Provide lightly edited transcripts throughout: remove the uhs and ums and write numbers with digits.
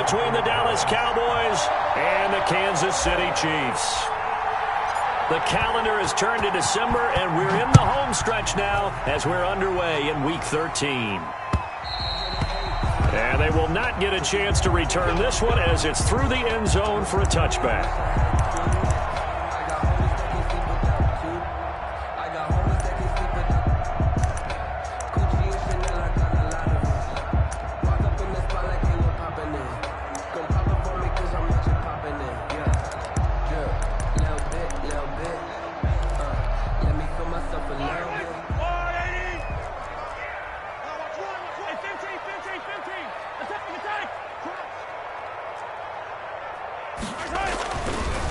between the Dallas Cowboys and the Kansas City Chiefs. The calendar has turned to December, and we're in the home stretch now as we're underway in Week 13. And they will not get a chance to return this one as it's through the end zone for a touchback.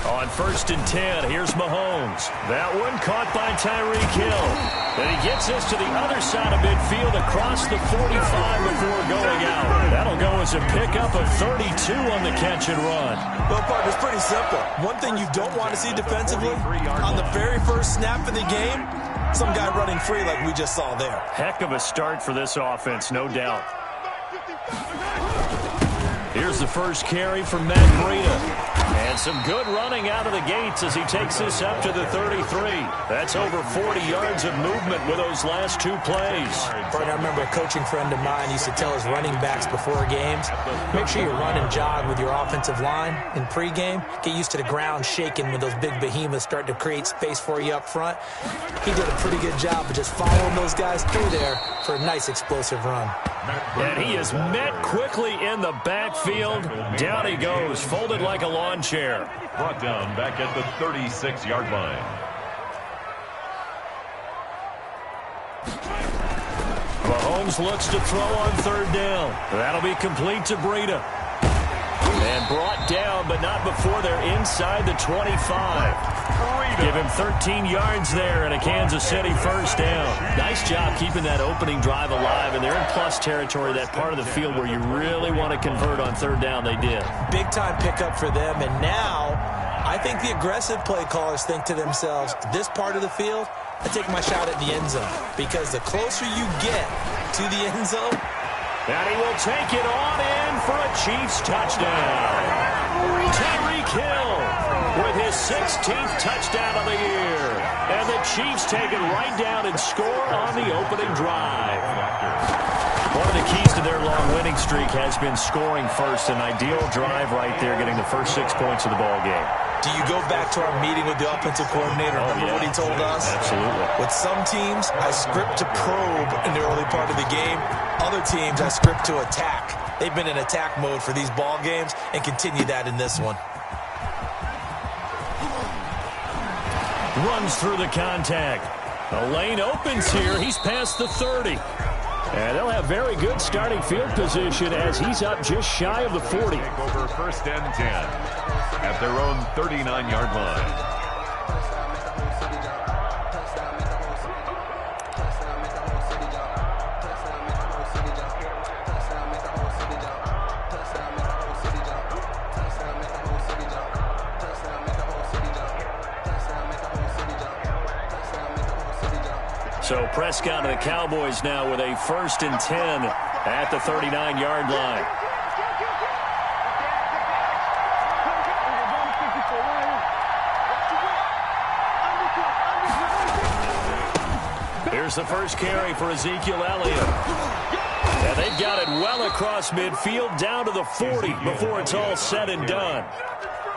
On 1st and 10, here's Mahomes. That one caught by Tyreek Hill. Then he gets us to the other side of midfield across the 45 before going out. That'll go as a pickup of 32 on the catch and run. Well, partner, it's pretty simple. One thing you don't want to see defensively, on the very first snap of the game, some guy running free like we just saw there. Heck of a start for this offense, no doubt. Here's the first carry from Matt Breida. And some good running out of the gates as he takes this up to the 33. That's over 40 yards of movement with those last two plays. I remember a coaching friend of mine used to tell his running backs before games, make sure you run and jog with your offensive line in pregame. Get used to the ground shaking when those big behemoths start to create space for you up front. He did a pretty good job of just following those guys through there for a nice explosive run. And he is met quickly in the backfield. Down he goes, folded like a lawn chair. Brought down back at the 36-yard line. Mahomes looks to throw on 3rd down. That'll be complete to Breida. And brought down, but not before they're inside the 25. Give him 13 yards there and a Kansas City 1st down. Nice job keeping that opening drive alive, and they're in plus territory, that part of the field where you really want to convert on 3rd down. They did. Big-time pickup for them, and now I think the aggressive play callers think to themselves, this part of the field, I take my shot at the end zone, because the closer you get to the end zone, and he will take it on in for a Chiefs touchdown. Tyreek Hill with his 16th touchdown of the year. And the Chiefs take it right down and score on the opening drive. One of the keys to their long winning streak has been scoring first. An ideal drive right there, getting the first 6 points of the ball game. Do you go back to our meeting with the offensive coordinator? Remember what he told us? Absolutely. With some teams, I script to probe in the early part of the game. Other teams, I script to attack. They've been in attack mode for these ball games and continue that in this one. Runs through the contact. The lane opens here. He's past the 30. And they'll have very good starting field position as he's up just shy of the 40. Take over 1st and 10 at their own 39-yard line. So Prescott and the Cowboys now with a 1st and 10 at the 39-yard line. Here's the first carry for Ezekiel Elliott. And they've got it well across midfield down to the 40 before it's all said and done.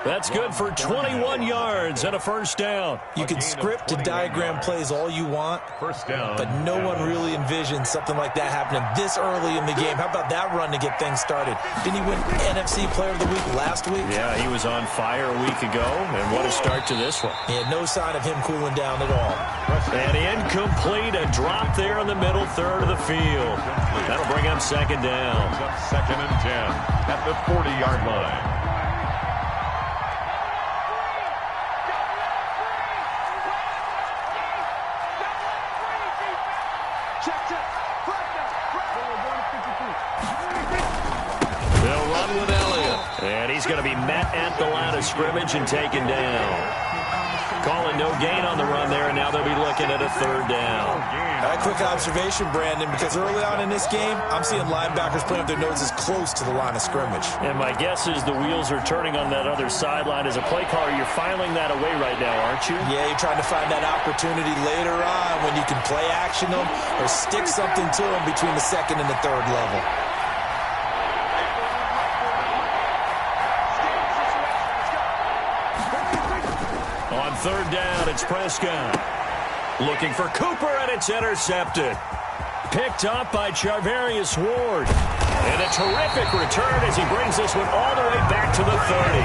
That's good for 21 yards and a 1st down. You can script to diagram plays all you want, 1st down, but no one really envisioned something like that happening this early in the game. How about that run to get things started? Didn't he win NFC Player of the Week last week? Yeah, he was on fire a week ago, and what a start to this one. He had no sign of him cooling down at all. And incomplete, a drop there in the middle third of the field. That'll bring up 2nd down. 2nd and 10 at the 40-yard line. They'll run with Elliott. And he's going to be met at the line of scrimmage and taken down. Calling no gain on the run there, and now they'll be looking at a third down. A quick observation, Brandon, because early on in this game, I'm seeing linebackers playing with their noses close to the line of scrimmage. And my guess is the wheels are turning on that other sideline. As a play caller, you're filing that away right now, aren't you? Yeah, you're trying to find that opportunity later on when you can play action them or stick something to them between the second and the third level. On third down, it's Prescott. Looking for Cooper, and it's intercepted. Picked up by Charvarius Ward. And a terrific return as he brings this one all the way back to the 30.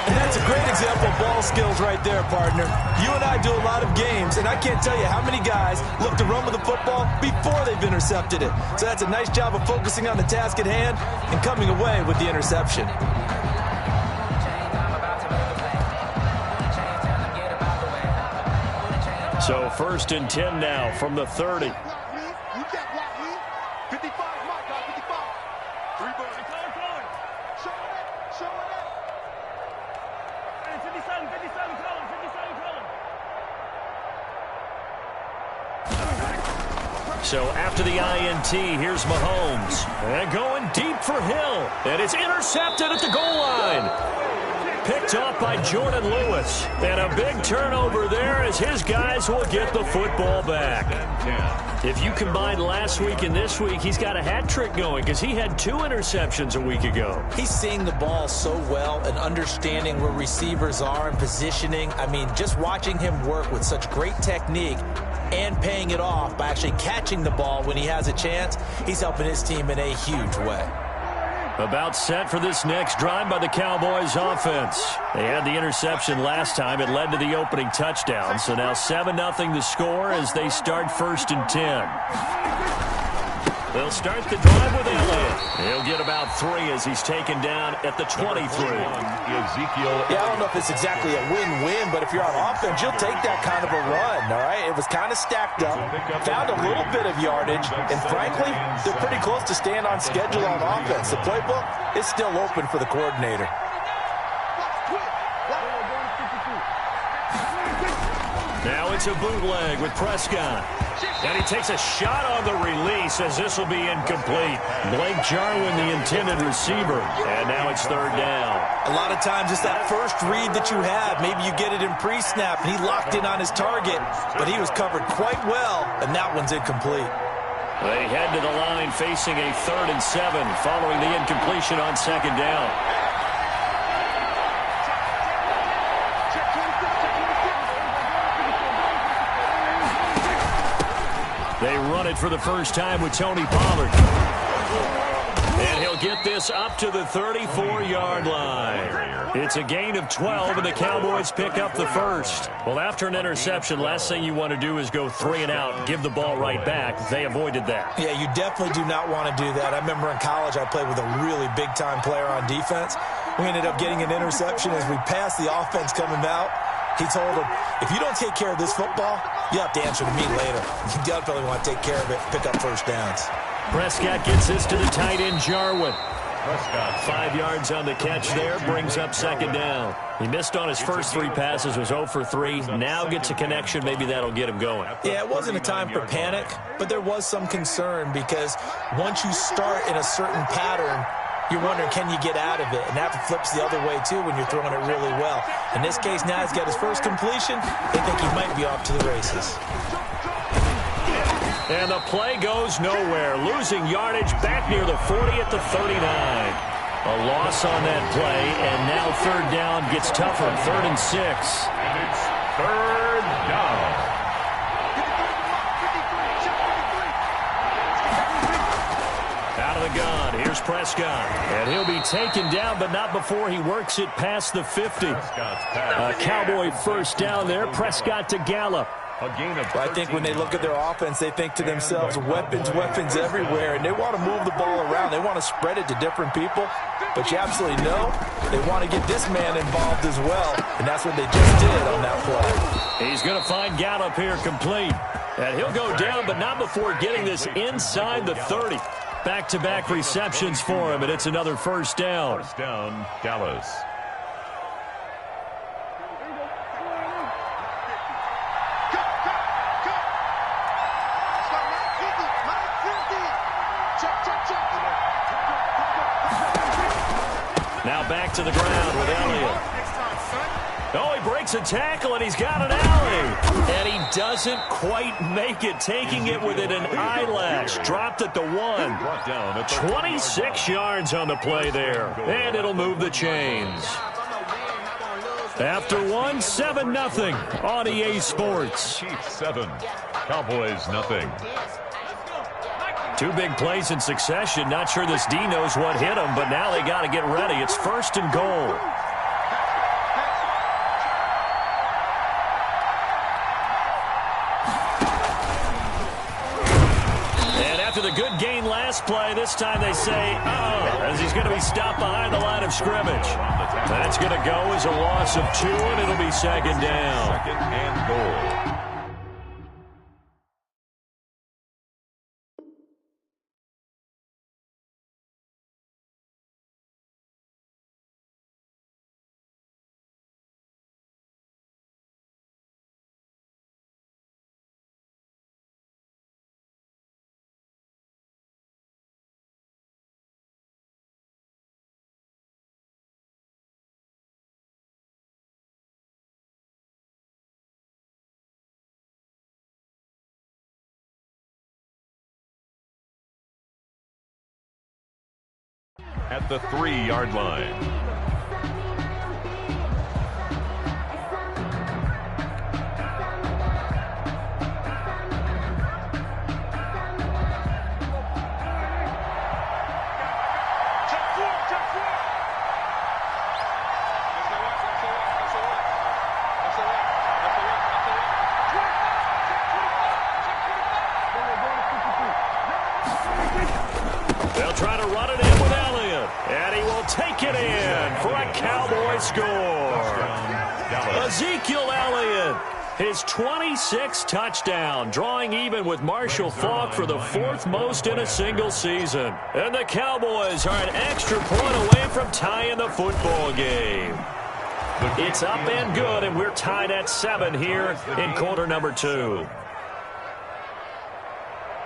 And that's a great example of ball skills right there, partner. You and I do a lot of games, and I can't tell you how many guys look to run with the football before they've intercepted it. So that's a nice job of focusing on the task at hand and coming away with the interception. So 1st and 10 now from the 30. So after the INT, here's Mahomes. And going deep for Hill. And it's intercepted at the goal line. Picked off by Jordan Lewis. And a big turnover there as his guys will get the football back. If you combine last week and this week, he's got a hat trick going because he had 2 interceptions a week ago. He's seeing the ball so well and understanding where receivers are and positioning. I mean, just watching him work with such great technique and paying it off by actually catching the ball when he has a chance, he's helping his team in a huge way. About set for this next drive by the Cowboys offense. They had the interception last time. It led to the opening touchdown. So now 7-0 the score as they start 1st and 10. They'll start the drive with Elliott. He'll get about 3 as he's taken down at the 23. Yeah, I don't know if it's exactly a win-win, but if you're on offense, you'll take that kind of a run, all right? It was kind of stacked up, found a little bit of yardage, and frankly, they're pretty close to staying on schedule on offense. The playbook is still open for the coordinator. Now it's a bootleg with Prescott. And he takes a shot on the release as this will be incomplete. Blake Jarwin, the intended receiver. And now it's 3rd down. A lot of times it's that first read that you have. Maybe you get it in pre-snap, and he locked in on his target, but he was covered quite well, and that one's incomplete. They head to the line facing a 3rd and 7 following the incompletion on 2nd down. They run it for the first time with Tony Pollard. And he'll get this up to the 34-yard line. It's a gain of 12, and the Cowboys pick up the first. Well, after an interception, last thing you want to do is go 3 and out, give the ball right back. They avoided that. Yeah, you definitely do not want to do that. I remember in college I played with a really big-time player on defense. We ended up getting an interception as we passed the offense coming out. He told him, if you don't take care of this football, you have to answer to me later. You definitely want to take care of it, pick up first downs. Prescott gets this to the tight end, Jarwin. Prescott, 5 yards on the catch there, brings up 2nd down. He missed on his first 3 passes, was 0 for 3. Now gets a connection. Maybe that'll get him going. Yeah, it wasn't a time for panic, but there was some concern because once you start in a certain pattern, you're wondering, can you get out of it? And that flips the other way, too, when you're throwing it really well. In this case, now he's got his first completion. They think he might be off to the races. And the play goes nowhere. Losing yardage back near the 40 at the 39. A loss on that play, and now 3rd down gets tougher. 3rd and 6. And it's 3rd down. Out of the gun, here's Prescott. And he'll be taken down, but not before he works it past the 50. A Cowboy first down there. Prescott to Gallup. I think when they look at their offense, they think to themselves, weapons everywhere, and they want to move the ball around. They want to spread it to different people, but you absolutely know they want to get this man involved as well, and that's what they just did on that play. He's going to find Gallup here complete, and he'll go down, but not before getting this inside the 30. Back-to-back receptions for him, and it's another first down. First down, Dallas. Now back to the ground with Elliott. Oh, he breaks a tackle, and he's got an alley. And he doesn't quite make it, taking it within an eyelash. Dropped at the 1. 26 yards on the play there. And it'll move the chains. After 1, 7-0 on EA Sports. Chiefs 7, Cowboys 0. 2 big plays in succession. Not sure this D knows what hit him, but now they got to get ready. It's 1st and goal. And after the good gain last play, this time they say, as he's going to be stopped behind the line of scrimmage. That's going to go as a loss of 2, and it'll be 2nd down. 2nd and goal. At the 3-yard line. They'll try to run it in with Elliott. And he will take it in for a Cowboy score. Ezekiel Elliott, his 26th touchdown, drawing even with Marshall Faulk for the 4th most in a single season. And the Cowboys are an extra point away from tying the football game. It's up and good, and we're tied at 7 here in quarter number 2.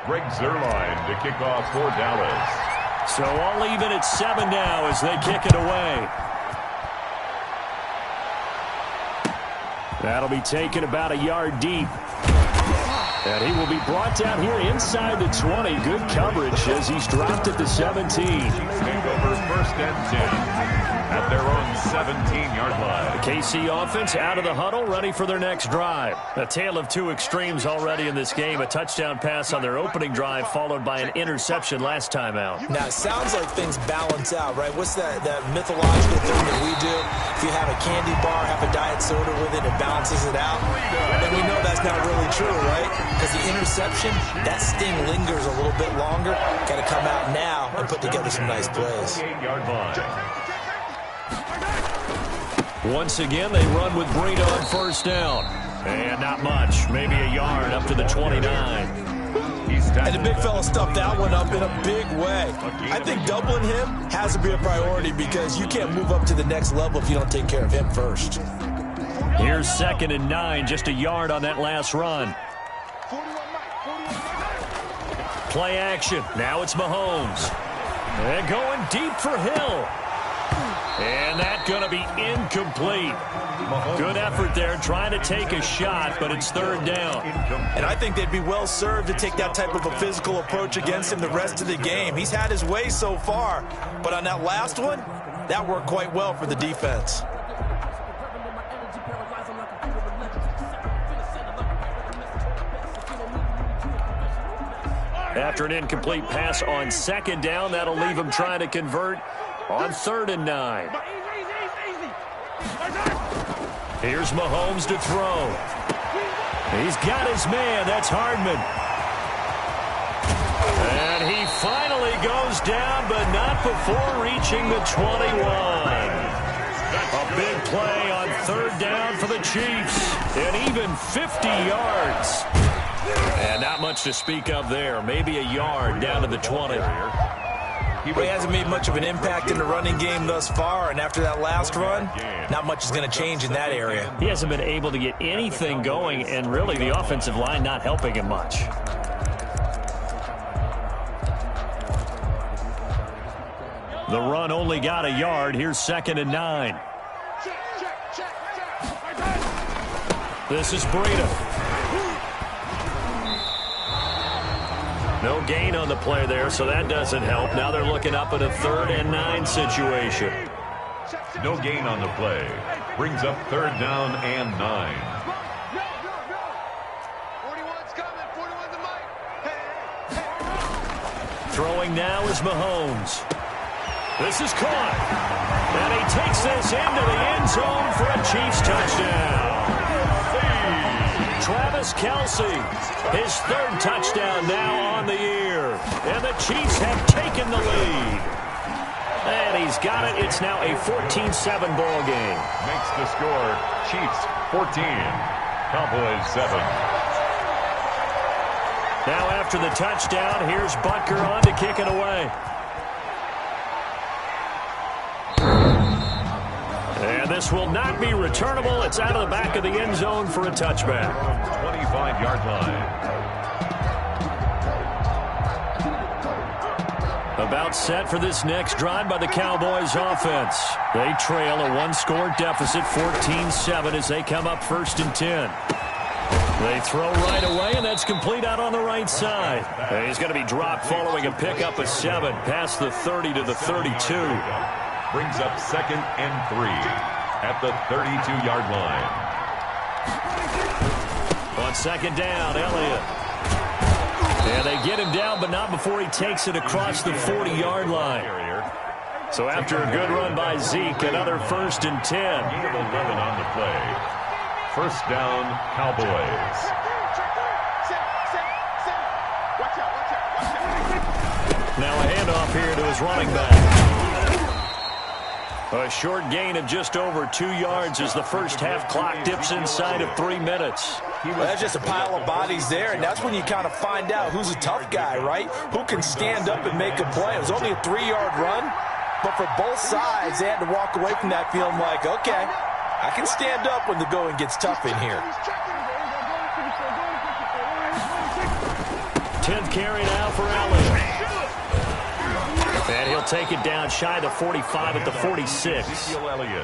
Greg Zuerlein to kick off for Dallas. So all even at 7 now as they kick it away. That'll be taken about a yard deep. And he will be brought down here inside the 20. Good coverage as he's dropped at the 17. Take over 1st and 10 at their own 17-yard line. The KC offense out of the huddle, ready for their next drive. A tale of 2 extremes already in this game. A touchdown pass on their opening drive, followed by an interception last time out. Now, it sounds like things balance out, right? What's that mythological thing that we do? If you have a candy bar, have a diet soda with it, it balances it out. And we know that's not really true, right? Because the interception, that sting lingers a little bit longer. Got to come out now and put together some nice plays. 8-yard line. Once again, they run with Breida on 1st down. And not much. Maybe a yard up to the 29. And the big fella stuffed that one up in a big way. I think doubling him has to be a priority because you can't move up to the next level if you don't take care of him first. Here's 2nd and 9, just a yard on that last run. Play action. Now it's Mahomes. And going deep for Hill. And that's going to be incomplete. Good effort there trying to take a shot, but it's 3rd down. And I think they'd be well served to take that type of a physical approach against him the rest of the game. He's had his way so far, but on that last one, that worked quite well for the defense. After an incomplete pass on 2nd down, that'll leave him trying to convert on 3rd and 9. Here's Mahomes to throw. He's got his man. That's Hardman. And he finally goes down, but not before reaching the 21. A big play on 3rd down for the Chiefs. And even 50 yards. And not much to speak of there. Maybe a yard down to the 20. He hasn't made much of an impact in the running game thus far, and after that last run, not much is going to change in that area. He hasn't been able to get anything going, and really the offensive line not helping him much. The run only got a yard. Here's 2nd and 9. This is Breida. No gain on the play there, so that doesn't help. Now they're looking up at a 3rd and 9 situation. No gain on the play. Brings up 3rd down and 9. Throwing now is Mahomes. This is caught. And he takes this into the end zone for a Chiefs touchdown. Travis Kelce, his 3rd touchdown now on the year. And the Chiefs have taken the lead. And he's got it. It's now a 14-7 ball game. Makes the score Chiefs 14, Cowboys 7. Now after the touchdown, here's Butker on to kick it away. And this will not be returnable. It's out of the back of the end zone for a touchback. 25-yard line. About set for this next drive by the Cowboys offense. They trail a 1-score deficit, 14-7, as they come up 1st and 10. They throw right away, and that's complete out on the right side. And he's going to be dropped following a pickup of 7, past the 30 to the 32. Brings up 2nd and 3 at the 32-yard line. On 2nd down, Elliott. And they get him down, but not before he takes it across the 40-yard line. So after a good run by Zeke, another 1st and 10. Gain of 11 on the play. 1st down, Cowboys. Now a handoff here to his running back. A short gain of just over 2 yards as the first half clock dips inside of 3 minutes. Well, that's just a pile of bodies there, and that's when you kind of find out who's a tough guy, right? Who can stand up and make a play. It was only a 3-yard run, but for both sides, they had to walk away from that feeling like, okay, I can stand up when the going gets tough in here. 10th carry now for Elliott. And he'll take it down shy of the 45 at the 46.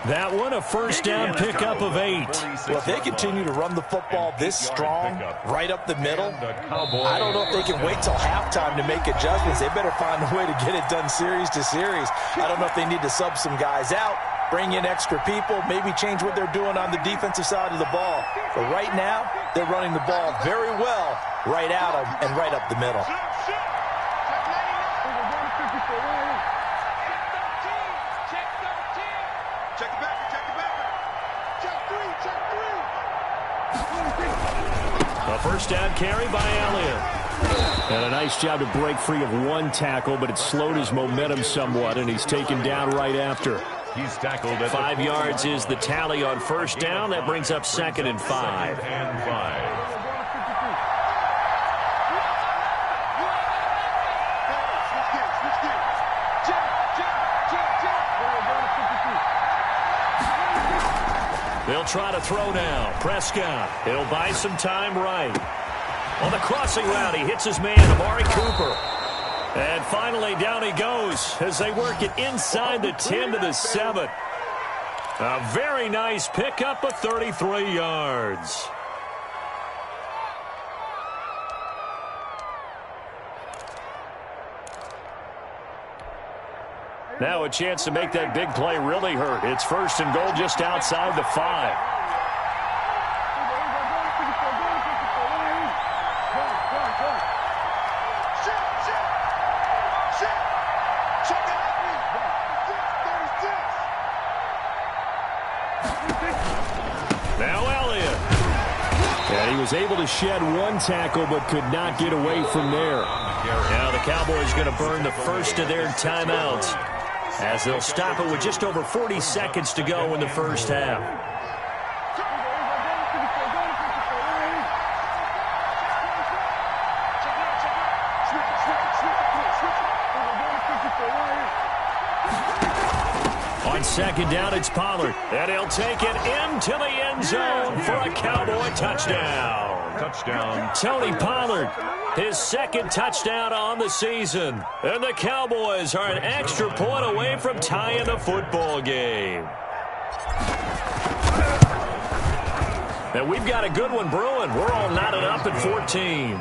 That one a 1st down pickup of 8. Well, if they continue to run the football this strong, right up the middle, I don't know if they can wait till halftime to make adjustments. They better find a way to get it done series to series. I don't know if they need to sub some guys out, bring in extra people, maybe change what they're doing on the defensive side of the ball. But right now, they're running the ball very well right at them and right up the middle. A 1st down carry by Elliott. And a nice job to break free of 1 tackle, but it slowed his momentum somewhat, and he's taken down right after. He's tackled at 5 yards is the tally on 1st down. That brings up 2nd and 5. 2nd and 5. They'll try to throw now. Prescott. He'll buy some time right. On the crossing route, he hits his man, Amari Cooper. And finally, down he goes as they work it inside the 10 to the 7. A very nice pickup of 33 yards. Now a chance to make that big play really hurt. It's 1st and goal just outside the 5. Now Elliott. And he was able to shed 1 tackle but could not get away from there. Now the Cowboys going to burn the first of their timeouts, as they'll stop it with just over 40 seconds to go in the first half. On 2nd down, it's Pollard. And he'll take it into the end zone for a Cowboy touchdown. touchdown. Tony Pollard, his second touchdown on the season. And the Cowboys are an extra point away from tying the football game. And we've got a good one brewing. We're all knotted up at 14.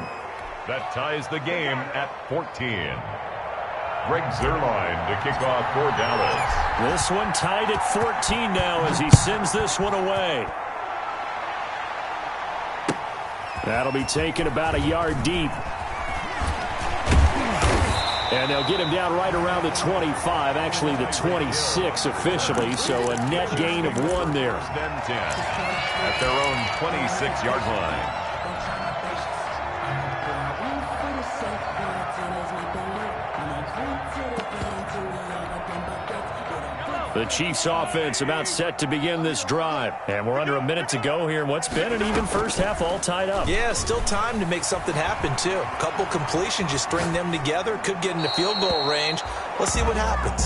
That ties the game at 14. Greg Zuerlein to kick off for Dallas. This one tied at 14 now as he sends this one away. That'll be taken about a yard deep. And they'll get him down right around the 25, actually the 26 officially, so a net gain of 1 there. First and 10 at their own 26-yard line. The Chiefs offense about set to begin this drive. And we're under a minute to go here in what's been an even first half, all tied up. Yeah, still time to make something happen, too. A couple completions, you string them together, could get into field goal range. Let's see what happens.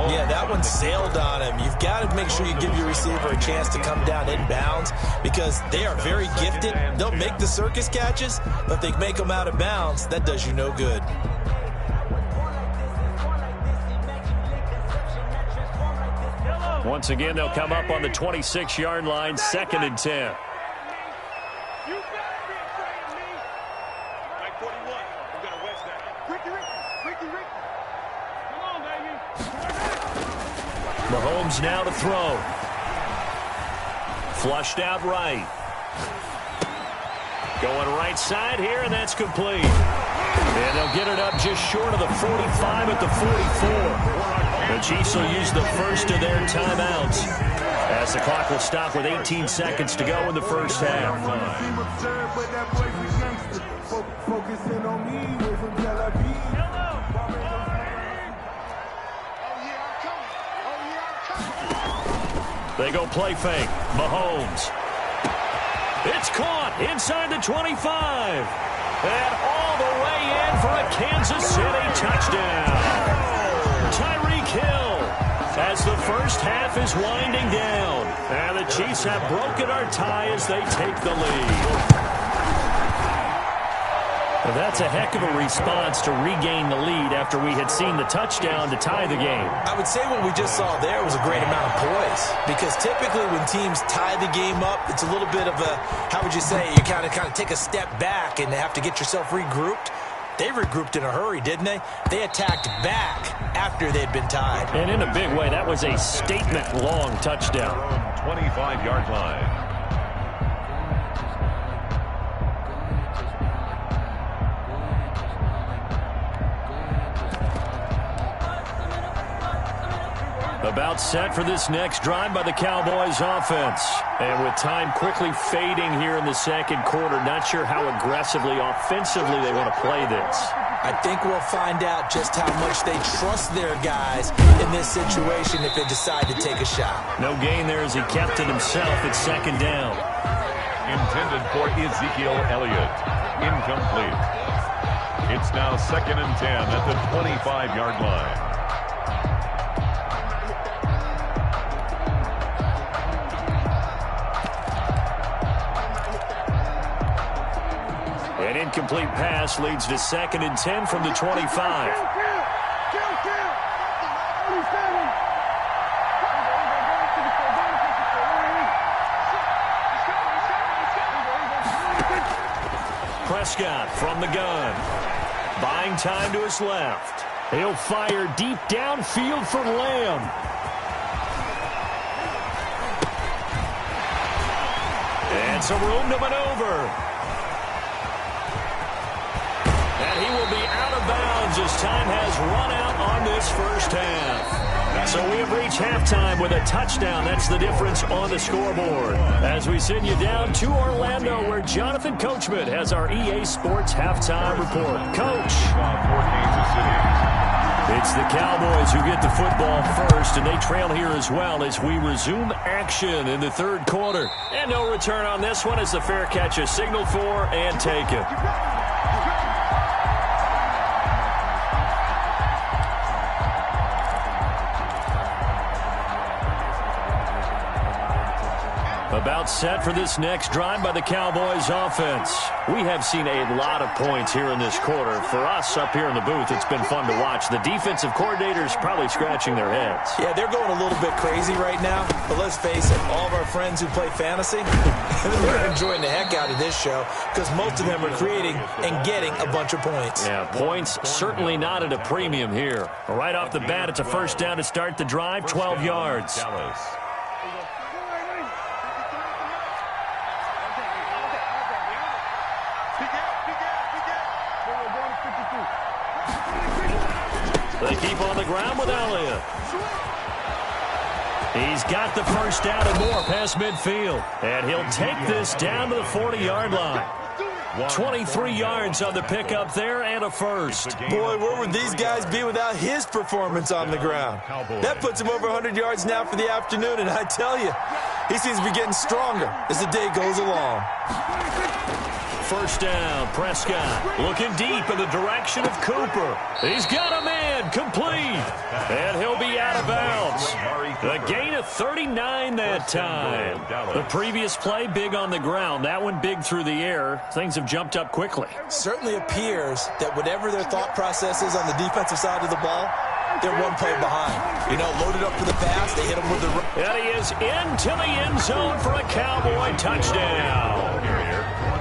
Yeah, that one sailed on him. You've got to make sure you give your receiver a chance to come down inbounds because they are very gifted. They'll make the circus catches, but if they make them out of bounds, that does you no good. Once again, they'll come up on the 26-yard line, 2nd and 10. Mahomes now to throw. Flushed out right. Going right side here, and that's complete. And they'll get it up just short of the 45 at the 44. The Chiefs will use the first of their timeouts as the clock will stop with 18 seconds to go in the first half. They go play fake. Mahomes. It's caught inside the 25. And all the way in for a Kansas City touchdown. Tyreek Hill as the first half is winding down. And the Chiefs have broken our tie as they take the lead. Well, that's a heck of a response to regain the lead after we had seen the touchdown to tie the game. I would say what we just saw there was a great amount of poise because typically when teams tie the game up, it's a little bit of a, how would you say, you kind of take a step back and have to get yourself regrouped. They regrouped in a hurry, didn't they? They attacked back after they'd been tied. And in a big way, that was a statement-long touchdown. 25-yard line. About set for this next drive by the Cowboys offense. And with time quickly fading here in the second quarter, not sure how aggressively, offensively they want to play this. I think we'll find out just how much they trust their guys in this situation if they decide to take a shot. No gain there as he kept it himself at 2nd down. Intended for Ezekiel Elliott. Incomplete. It's now 2nd and 10 at the 25-yard line. An incomplete pass leads to 2nd and 10 from the 25. Prescott from the gun. Buying time to his left. He'll fire deep downfield for Lamb. And some room to maneuver. And he will be out of bounds as time has run out on this first half. So we have reached halftime with a touchdown. That's the difference on the scoreboard. As we send you down to Orlando, where Jonathan Coachman has our EA Sports halftime report. Coach. It's the Cowboys who get the football first, and they trail here as well as we resume action in the third quarter. And no return on this one as the fair catch is signaled for and taken. About set for this next drive by the Cowboys offense. We have seen a lot of points here in this quarter. For us up here in the booth, it's been fun to watch. The defensive coordinators probably scratching their heads. Yeah, they're going a little bit crazy right now. But let's face it, all of our friends who play fantasy, they're enjoying the heck out of this show because most of them are creating and getting a bunch of points. Yeah, points certainly not at a premium here. Right off the bat, it's a first down to start the drive, 12 yards. Dallas. They keep on the ground with Elliott. He's got the first down and more past midfield. And he'll take this down to the 40-yard line. 23 yards on the pickup there and a first. Boy, where would these guys be without his performance on the ground? That puts him over 100 yards now for the afternoon, and I tell you, he seems to be getting stronger as the day goes along. First down, Prescott looking deep in the direction of Cooper. He's got a man, complete, and he'll be out of bounds. A gain of 39 that time. The previous play, big on the ground. That one big through the air. Things have jumped up quickly. Certainly appears that whatever their thought process is on the defensive side of the ball, they're one play behind. You know, loaded up for the pass, they hit him with the... And he is into the end zone for a Cowboy touchdown.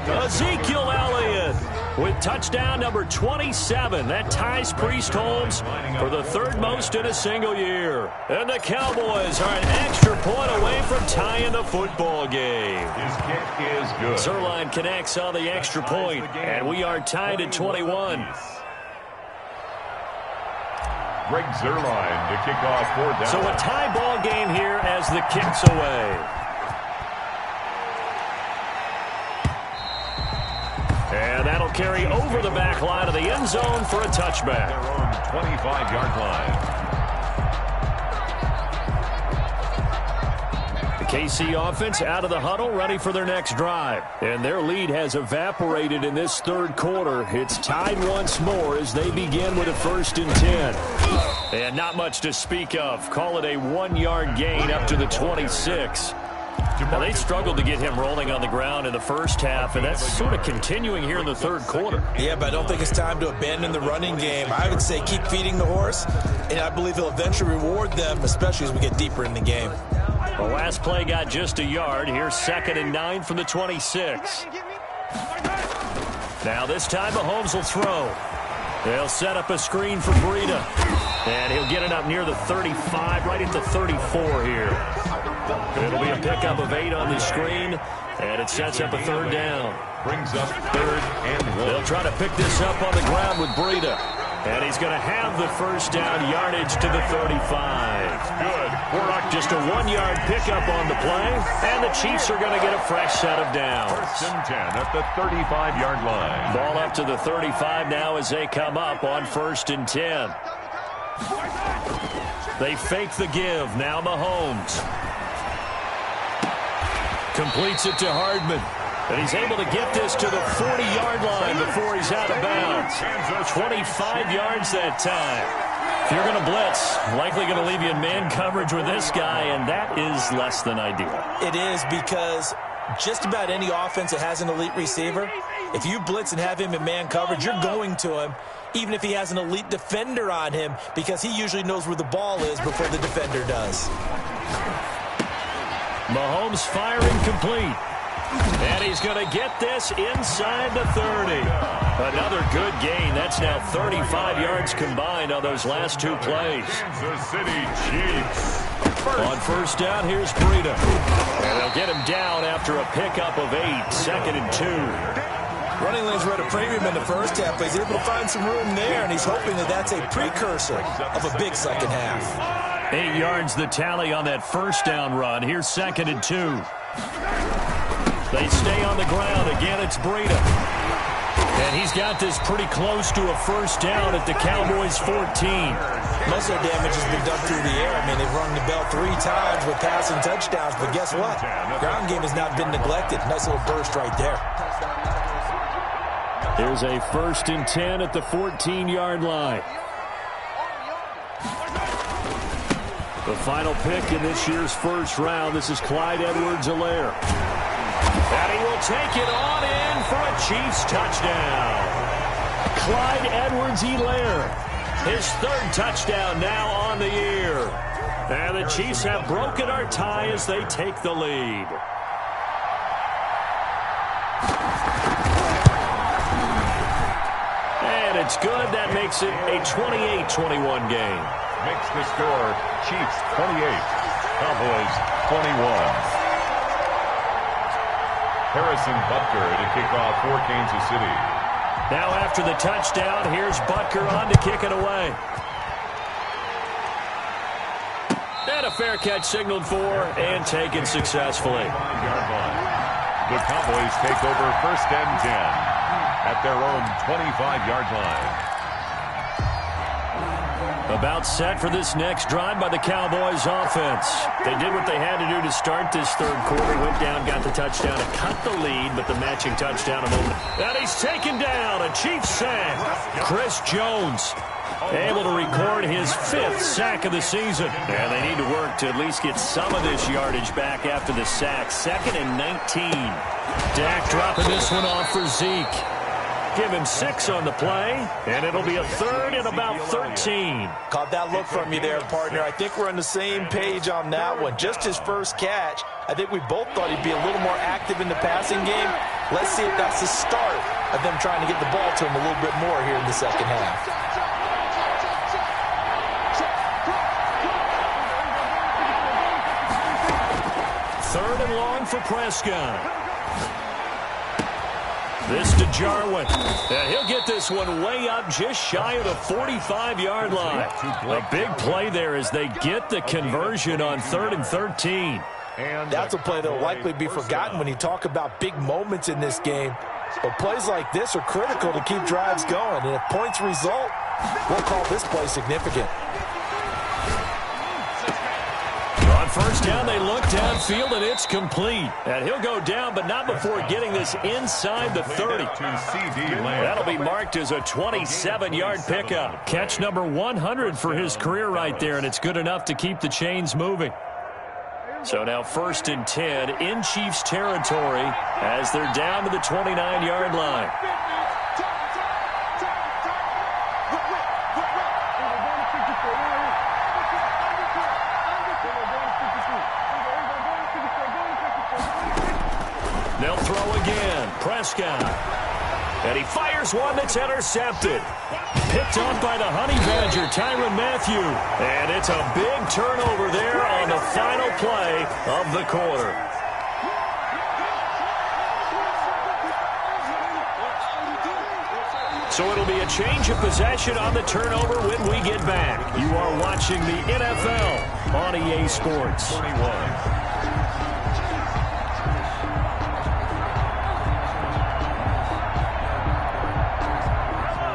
Ezekiel Elliott with touchdown number 27. That ties Priest Holmes for the third most in a single year. And the Cowboys are an extra point away from tying the football game. His kick is good. Zerline connects on the extra point, and we are tied at 21. Greg Zerline to kick off for Dallas. So a tie ball game here as the kick's away. And that'll carry over the back line of the end zone for a touchback. Their own 25-yard line. The KC offense out of the huddle, ready for their next drive. And their lead has evaporated in this third quarter. It's tied once more as they begin with a 1st and 10. And not much to speak of. Call it a 1-yard gain up to the 26. Now, they struggled to get him rolling on the ground in the first half, and that's sort of continuing here in the third quarter. Yeah, but I don't think it's time to abandon the running game. I would say keep feeding the horse, and I believe he'll eventually reward them, especially as we get deeper in the game. The last play got just a yard. Here's 2nd and 9 from the 26. Now this time Mahomes will throw. They'll set up a screen for Breida. And he'll get it up near the 35, right at the 34 here. It'll be a pickup of 8 on the screen, and it sets up a 3rd down. Brings up 3rd and 1. They'll try to pick this up on the ground with Breida. And he's going to have the first down, yardage to the 35. Good. Just a 1-yard pickup on the play, and the Chiefs are going to get a fresh set of downs. 1st and 10 at the 35-yard line. Ball up to the 35 now as they come up on 1st and 10. They fake the give. Now Mahomes completes it to Hardman. And he's able to get this to the 40-yard line before he's out of bounds. 25 yards that time. If you're going to blitz, likely going to leave you in man coverage with this guy, and that is less than ideal. It is, because just about any offense that has an elite receiver, if you blitz and have him in man coverage, you're going to him, even if he has an elite defender on him, because he usually knows where the ball is before the defender does. Mahomes firing complete. And he's going to get this inside the 30. Another good gain. That's now 35 yards combined on those last 2 plays. Kansas City Chiefs. On 1st down, here's Breida. And they'll get him down after a pickup of 8. 2nd and 2. Running lanes were at a premium in the first half, but he's able to find some room there, and he's hoping that that's a precursor of a big second half. 8 yards the tally on that 1st down run. Here's 2nd and 2. They stay on the ground. Again, it's Breida. And he's got this pretty close to a 1st down at the Cowboys' 14. Most of their damage has been done through the air. I mean, they've rung the bell 3 times with passing touchdowns, but guess what? Ground game has not been neglected. Nice little burst right there. Here's a 1st and 10 at the 14-yard line. The final pick in this year's first round. This is Clyde Edwards-Helaire. And he will take it on in for a Chiefs touchdown. Clyde Edwards-Helaire, his third touchdown now on the year. And the Chiefs have broken our tie as they take the lead. And it's good. That makes it a 28-21 game. Makes the score Chiefs 28, Cowboys 21. Harrison Butker to kick off for Kansas City. Now after the touchdown, here's Butker on to kick it away. And a fair catch signaled for and taken successfully. The Cowboys take over 1st and 10 at their own 25-yard line. About set for this next drive by the Cowboys offense. They did what they had to do to start this third quarter. Went down, got the touchdown to cut the lead, but the matching touchdown a moment. And he's taken down. A Chiefs sack. Chris Jones able to record his 5th sack of the season. And they need to work to at least get some of this yardage back after the sack. 2nd and 19. Dak dropping this one off for Zeke. Give him 6 on the play, and it'll be a 3rd and about 13. Caught that look from you there, partner. I think we're on the same page on that one. Just his first catch. I think we both thought he'd be a little more active in the passing game. Let's see if that's the start of them trying to get the ball to him a little bit more here in the second half. Third and long for Prescott. This to Jarwin. And he'll get this one way up just shy of the 45-yard line. A big play there as they get the conversion on 3rd and 13. That's a play that will likely be forgotten when you talk about big moments in this game. But plays like this are critical to keep drives going. And if points result, we'll call this play significant. On first down, they look downfield, and it's complete. And he'll go down, but not before getting this inside the 30. That'll be marked as a 27-yard pickup. Catch number 100 for his career right there, and it's good enough to keep the chains moving. So now 1st and 10 in Chiefs territory as they're down to the 29-yard line. They'll throw again. Prescott. And he fires one that's intercepted. Picked off by the Honey Badger, Tyrann Mathieu. And it's a big turnover there on the final play of the quarter. So it'll be a change of possession on the turnover when we get back. You are watching the NFL on EA Sports. 21.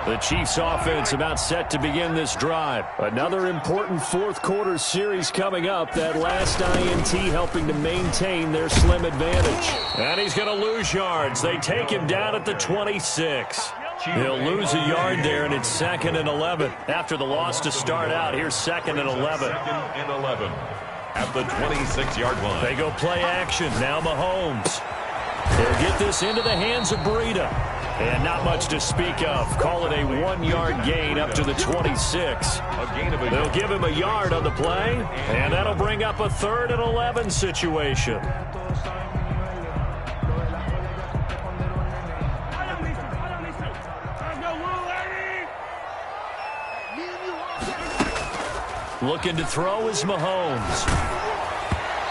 The Chiefs offense about set to begin this drive. Another important fourth quarter series coming up. That last INT helping to maintain their slim advantage. And he's going to lose yards. They take him down at the 26. He'll lose a yard there, and it's 2nd and 11. After the loss to start out, here's 2nd and 11. 2nd and 11 at the 26-yard line. They go play action. Now Mahomes. They'll get this into the hands of Breida. And not much to speak of. Call it a 1-yard gain up to the 26. They'll give him a yard on the play, and that'll bring up a 3rd and 11 situation. Looking to throw is Mahomes.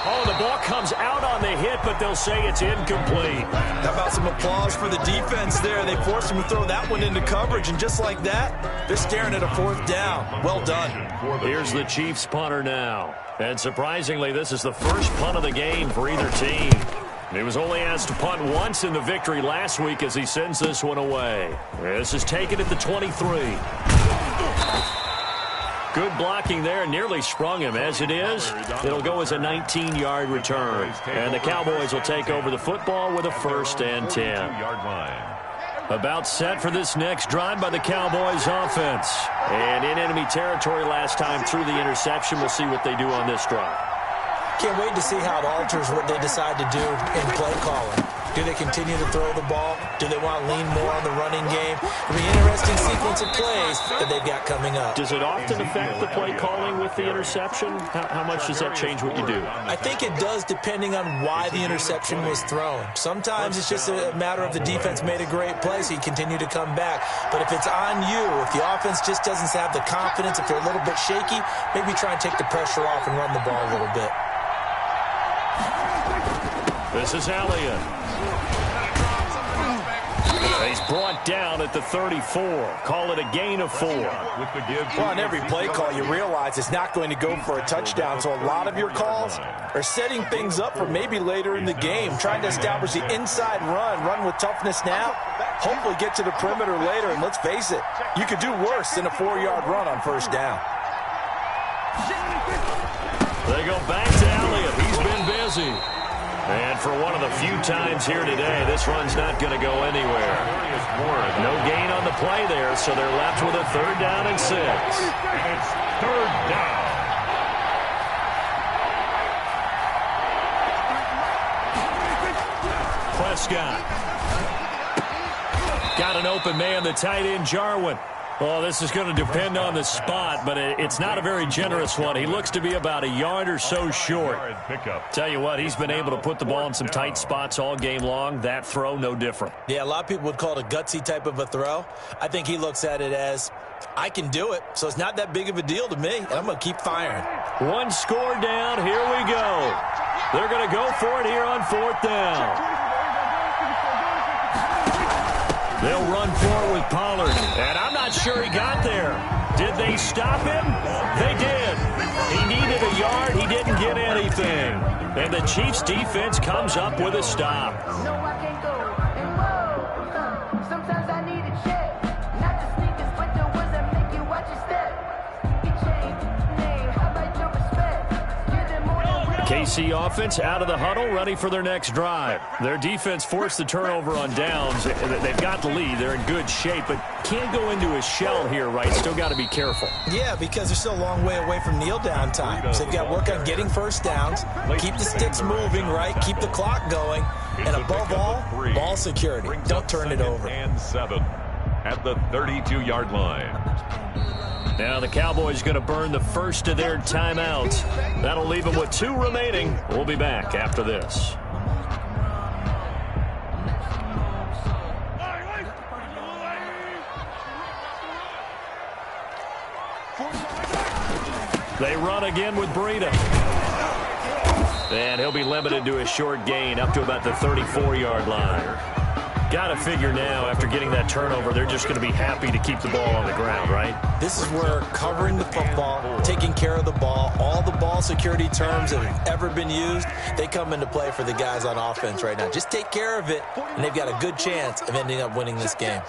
Oh, the ball comes out on the hit, but they'll say it's incomplete. How about some applause for the defense there? They forced him to throw that one into coverage, and just like that, they're staring at a 4th down. Well done. Here's the Chiefs punter now. And surprisingly, this is the first punt of the game for either team. He was only asked to punt once in the victory last week as he sends this one away. This is taken at the 23. Good blocking there, nearly sprung him. As it is, it'll go as a 19-yard return. And the Cowboys will take over the football with a 1st and 10. About set for this next drive by the Cowboys offense. And in enemy territory last time through the interception. We'll see what they do on this drive. Can't wait to see how it alters what they decide to do in play calling. Do they continue to throw the ball? Do they want to lean more on the running game? It'll be an interesting sequence of plays that they've got coming up. Does it often affect the play calling with the interception? How much does that change what you do? I think it does, depending on why the interception was thrown. Sometimes it's just a matter of the defense made a great play, so you continue to come back. But if it's on you, if the offense just doesn't have the confidence, if they're a little bit shaky, maybe try and take the pressure off and run the ball a little bit. This is Elliott. He's brought down at the 34. Call it a gain of 4. Well, on every play call, you realize it's not going to go for a touchdown, so a lot of your calls are setting things up for maybe later in the game, trying to establish the inside run with toughness now, hopefully get to the perimeter later, and let's face it, you could do worse than a 4-yard run on first down. They go back to Elliott. He's been busy. And for one of the few times here today, this run's not going to go anywhere. No gain on the play there, so they're left with a 3rd down and 6. And it's 3rd down. Prescott. Got an open man, the tight end, Jarwin. Well, this is going to depend on the spot, but it's not a very generous one. He looks to be about a yard or so short. Tell you what, he's been able to put the ball in some tight spots all game long. That throw, no different. Yeah, a lot of people would call it a gutsy type of a throw. I think he looks at it as, I can do it, so it's not that big of a deal to me, and I'm going to keep firing. One score down. Here we go. They're going to go for it here on 4th down. They'll run forward with Pollard. And I'm not sure he got there. Did they stop him? They did. He needed a yard. He didn't get anything. And the Chiefs defense comes up with a stop. No, I can't go. And whoa, sometimes I need a check. Not the sneakers, but the ones that make you watch your step. Get changed, name, how about your respect? Give them more than KC offense out of the huddle, ready for their next drive. Their defense forced the turnover on downs. They've got the lead. They're in good shape, but can't go into a shell here, right? Still got to be careful. Yeah, because they're still a long way away from kneel down time. So they've got to work on getting first downs, keep the sticks moving, right? Keep the clock going, and above all, ball security. Don't turn it over. And 7 at the 32-yard line. Now the Cowboys going to burn the first of their timeouts. That'll leave them with 2 remaining. We'll be back after this. They run again with Breida. And he'll be limited to a short gain up to about the 34-yard line. Got to figure now, after getting that turnover, they're just going to be happy to keep the ball on the ground, right? This is where covering the football, taking care of the ball, all the ball security terms that have ever been used, they come into play for the guys on offense right now. Just take care of it, and they've got a good chance of ending up winning this game.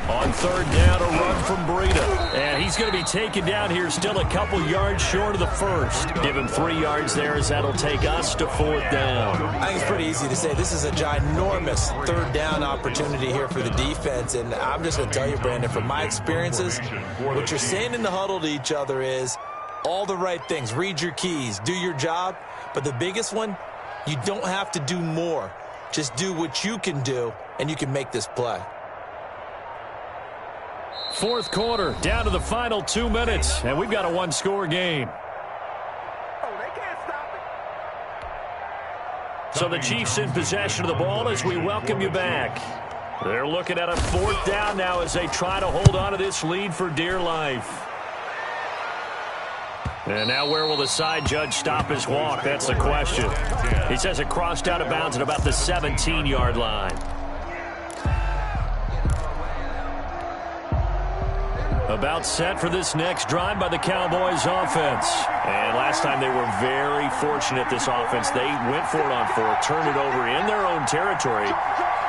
On 3rd down, a run from Breida. And he's going to be taken down here, still a couple yards short of the first. Give him 3 yards there, as that'll take us to 4th down. I think it's pretty easy to say this is a ginormous 3rd down opportunity here for the defense. And I'm just going to tell you, Brandon, from my experiences, what you're saying in the huddle to each other is all the right things. Read your keys, do your job. But the biggest one, you don't have to do more. Just do what you can do, and you can make this play. 4th quarter, down to the final 2 minutes, and we've got a 1-score game. So the Chiefs in possession of the ball as we welcome you back. They're looking at a 4th down now as they try to hold on to this lead for dear life. And now where will the side judge stop his walk? That's the question. He says it crossed out of bounds at about the 17-yard line. About set for this next drive by the Cowboys offense. And last time they were very fortunate, this offense. They went for it on 4, turned it over in their own territory,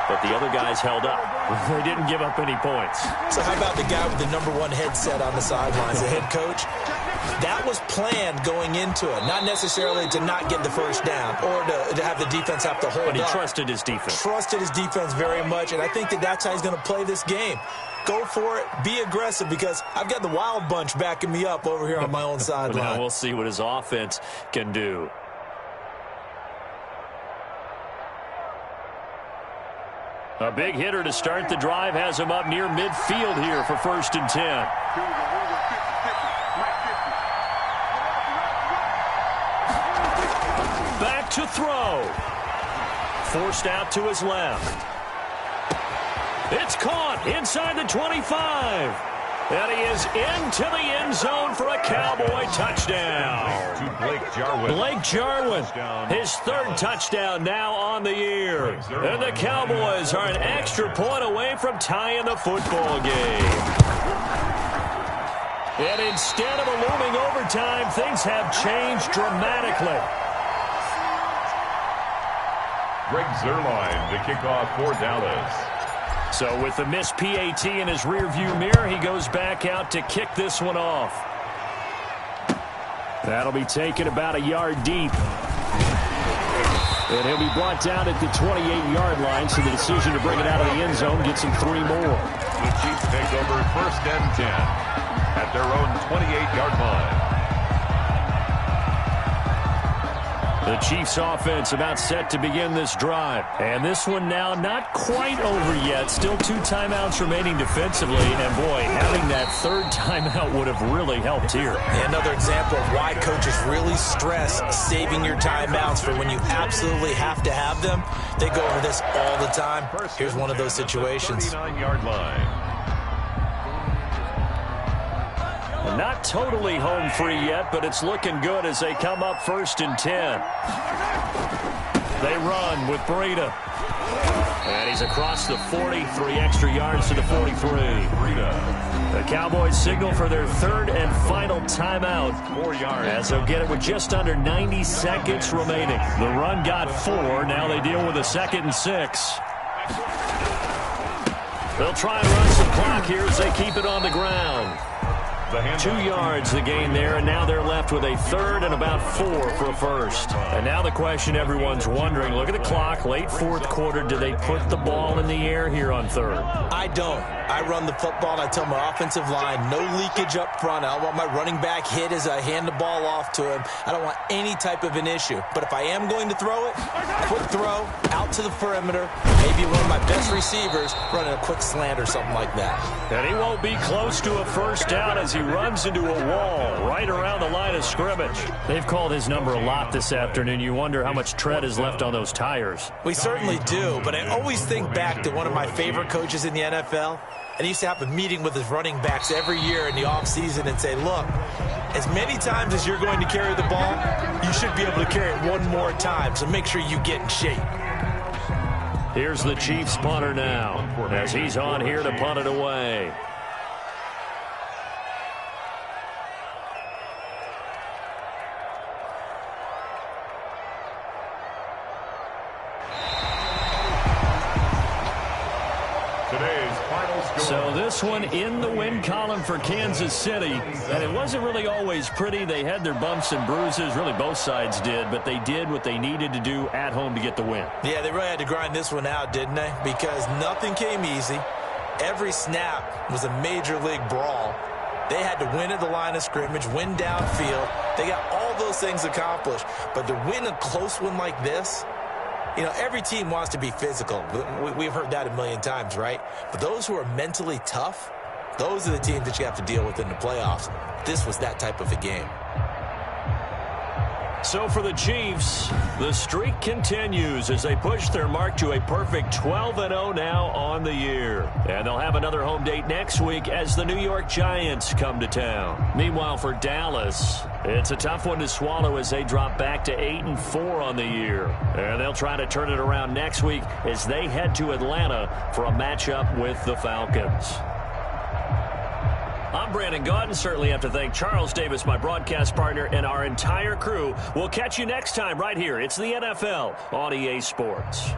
but the other guys held up. They didn't give up any points. So how about the guy with the #1 headset on the sidelines, the head coach? That was planned going into it, not necessarily to not get the first down or to have the defense have to hold up. But he trusted his defense. Trusted his defense very much, and I think that's how he's going to play this game. Go for it. Be aggressive, because I've got the wild bunch backing me up over here on my own sideline. Now we'll see what his offense can do. A big hitter to start the drive has him up near midfield here for 1st and 10. Back to throw. Forced out to his left. It's caught inside the 25. And he is into the end zone for a Cowboy touchdown. To Blake Jarwin. Blake Jarwin, his 3rd touchdown now on the year. And the Cowboys are an extra point away from tying the football game. And instead of a looming overtime, things have changed dramatically. Greg Zuerlein to kick off for Dallas. So with the missed PAT in his rearview mirror, he goes back out to kick this one off. That'll be taken about a yard deep. And he'll be brought down at the 28-yard line, so the decision to bring it out of the end zone gets him 3 more. The Chiefs take over 1st and 10 at their own 28-yard line. The Chiefs offense about set to begin this drive. And this one now not quite over yet. Still 2 timeouts remaining defensively. And boy, having that 3rd timeout would have really helped here. Another example of why coaches really stress saving your timeouts for when you absolutely have to have them. They go over this all the time. Here's one of those situations. 39-yard line. Not totally home free yet, but it's looking good as they come up 1st and 10. They run with Breida. And he's across the 40, 3 extra yards to the 43. The Cowboys signal for their 3rd and final timeout. 4 yards. As they'll get it with just under 90 seconds remaining. The run got 4. Now they deal with a 2nd and 6. They'll try and run some clock here as they keep it on the ground. 2 yards the gain there, and now they're left with a 3rd and about 4 for a 1st. And now the question everyone's wondering, look at the clock, late 4th quarter, do they put the ball in the air here on 3rd? I don't. I run the football, and I tell my offensive line, no leakage up front. I don't want my running back hit as I hand the ball off to him. I don't want any type of an issue. But if I am going to throw it, quick throw, out to the perimeter, maybe one of my best receivers running a quick slant or something like that. And he won't be close to a 1st down as he runs into a wall right around the line of scrimmage. They've called his number a lot this afternoon. You wonder how much tread is left on those tires. We certainly do, but I always think back to one of my favorite coaches in the NFL. And he used to have a meeting with his running backs every year in the offseason and say, look, as many times as you're going to carry the ball, you should be able to carry it 1 more time, so make sure you get in shape. Here's the Chiefs punter now as he's on here to punt it away. So this one in the win column for Kansas City, and it wasn't really always pretty. They had their bumps and bruises, really both sides did, but they did what they needed to do at home to get the win. Yeah, they really had to grind this one out, didn't they? Because nothing came easy. Every snap was a major league brawl. They had to win at the line of scrimmage, win downfield. They got all those things accomplished, but to win a close one like this, you know, every team wants to be physical. We've heard that a million times, right? But those who are mentally tough, those are the teams that you have to deal with in the playoffs. This was that type of a game. So for the Chiefs, the streak continues as they push their mark to a perfect 12-0 now on the year. And they'll have another home date next week as the New York Giants come to town. Meanwhile, for Dallas, it's a tough one to swallow as they drop back to 8-4 on the year. And they'll try to turn it around next week as they head to Atlanta for a matchup with the Falcons. I'm Brandon Gaudin. Certainly have to thank Charles Davis, my broadcast partner, and our entire crew. We'll catch you next time right here. It's the NFL on EA Sports.